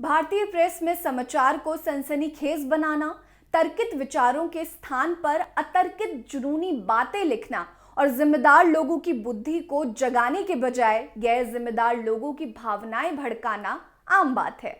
भारतीय प्रेस में समाचार को सनसनीखेज बनाना, तर्कित विचारों के स्थान पर अतर्कित जुनूनी बातें लिखना और जिम्मेदार लोगों की बुद्धि को जगाने के बजाय गैर जिम्मेदार लोगों की भावनाएं भड़काना आम बात है।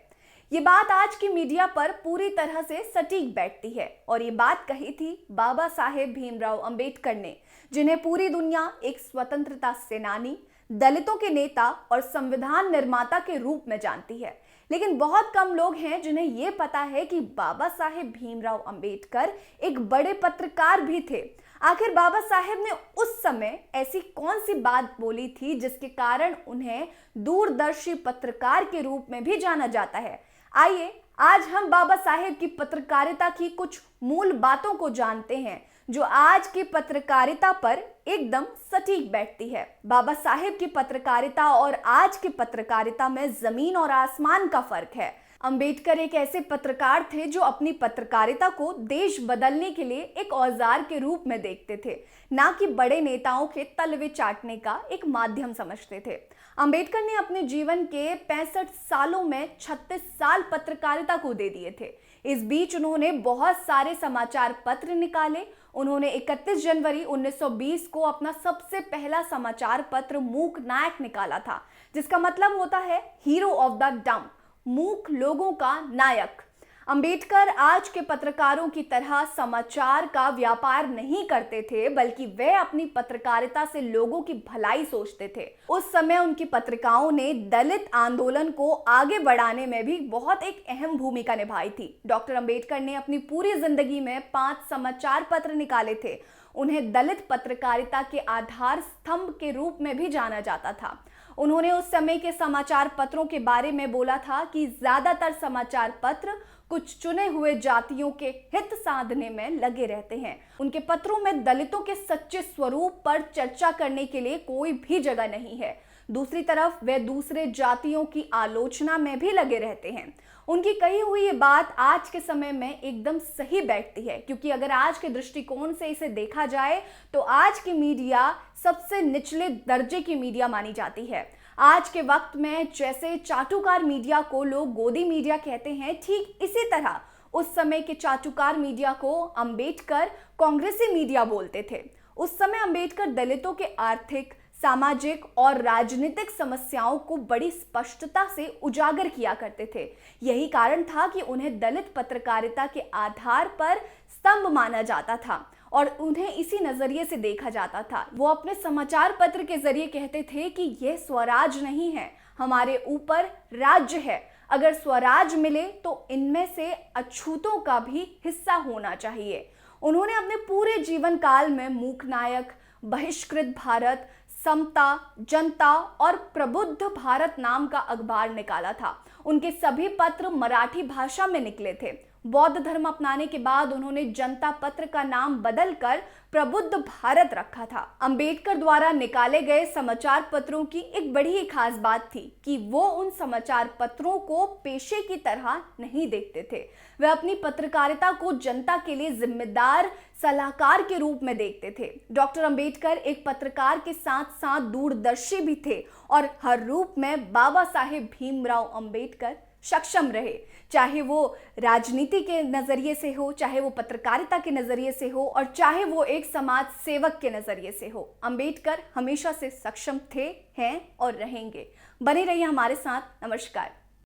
ये बात आज की मीडिया पर पूरी तरह से सटीक बैठती है और ये बात कही थी बाबा साहेब भीमराव अंबेडकर ने, जिन्हें पूरी दुनिया एक स्वतंत्रता सेनानी, दलितों के नेता और संविधान निर्माता के रूप में जानती है। लेकिन बहुत कम लोग हैं जिन्हें यह पता है कि बाबा साहेब भीमराव अंबेडकर एक बड़े पत्रकार भी थे। आखिर बाबा साहेब ने उस समय ऐसी कौन सी बात बोली थी जिसके कारण उन्हें दूरदर्शी पत्रकार के रूप में भी जाना जाता है। आइए आज हम बाबा साहेब की पत्रकारिता की कुछ मूल बातों को जानते हैं जो आज की पत्रकारिता पर एकदम सटीक बैठती है। बाबा साहेब की पत्रकारिता और आज की पत्रकारिता में जमीन और आसमान का फर्क है। अंबेडकर एक ऐसे पत्रकार थे जो अपनी पत्रकारिता को देश बदलने के लिए एक औजार के रूप में देखते थे, ना कि बड़े नेताओं के तलवे चाटने का एक माध्यम समझते थे। अंबेडकर ने अपने जीवन के 65 सालों में 36 साल पत्रकारिता को दे दिए थे। इस बीच उन्होंने बहुत सारे समाचार पत्र निकाले। उन्होंने 31 जनवरी 1920 को अपना सबसे पहला समाचार पत्र मूक नायक निकाला था, जिसका मतलब होता है हीरो ऑफ द डम, मूक लोगों का नायक। अंबेडकर आज के पत्रकारों की तरह समाचार का व्यापार नहीं करते थे, बल्कि वे अपनी पत्रकारिता से लोगों की भलाई सोचते थे। उस समय उनकी पत्रिकाओं ने दलित आंदोलन को आगे बढ़ाने में भी बहुत एक अहम भूमिका निभाई थी। डॉक्टर अंबेडकर ने अपनी पूरी जिंदगी में 5 समाचार पत्र निकाले थे। उन्हें दलित पत्रकारिता के आधार स्तंभ के रूप में भी जाना जाता था। उन्होंने उस समय के समाचार पत्रों के बारे में बोला था कि ज्यादातर समाचार पत्र कुछ चुने हुए जातियों के हित साधने में लगे रहते हैं। उनके पत्रों में दलितों के सच्चे स्वरूप पर चर्चा करने के लिए कोई भी जगह नहीं है। दूसरी तरफ वे दूसरे जातियों की आलोचना में भी लगे रहते हैं। उनकी कही हुई ये बात आज के समय में एकदम सही बैठती है, क्योंकि अगर आज के दृष्टिकोण से इसे देखा जाए तो आज की मीडिया सबसे निचले दर्जे की मीडिया मानी जाती है। आज के वक्त में जैसे चाटुकार मीडिया को लोग गोदी मीडिया कहते हैं, ठीक इसी तरह उस समय के चाटुकार मीडिया को अंबेडकर कांग्रेसी मीडिया बोलते थे। उस समय अंबेडकर दलितों के आर्थिक, सामाजिक और राजनीतिक समस्याओं को बड़ी स्पष्टता से उजागर किया करते थे। यही कारण था कि उन्हें दलित पत्रकारिता के आधार पर स्तंभ माना जाता था और उन्हें इसी नजरिए से देखा जाता था। वो अपने समाचार पत्र के जरिए कहते थे कि यह स्वराज नहीं है, हमारे ऊपर राज्य है। अगर स्वराज मिले तो इनमें से अछूतों का भी हिस्सा होना चाहिए। उन्होंने अपने पूरे जीवन काल में मूक नायक, बहिष्कृत भारत, समता, जनता और प्रबुद्ध भारत नाम का अखबार निकाला था। उनके सभी पत्र मराठी भाषा में निकले थे। बौद्ध धर्म अपनाने के बाद उन्होंने जनता पत्र का नाम बदलकर प्रबुद्ध भारत रखा था। अंबेडकर द्वारा निकाले गए समाचार पत्रों की एक बड़ी ही खास बात थी कि वो उन समाचार पत्रों को पेशे की तरह नहीं देखते थे। वे अपनी पत्रकारिता को जनता के लिए जिम्मेदार सलाहकार के रूप में देखते थे। डॉक्टर अंबेडकर एक पत्रकार के साथ साथ दूरदर्शी भी थे और हर रूप में बाबा साहेब भीमराव अंबेडकर सक्षम रहे, चाहे वो राजनीति के नजरिए से हो, चाहे वो पत्रकारिता के नजरिए से हो और चाहे वो एक समाज सेवक के नजरिए से हो। अंबेडकर हमेशा से सक्षम थे, हैं और रहेंगे। बने रहिए हमारे साथ। नमस्कार।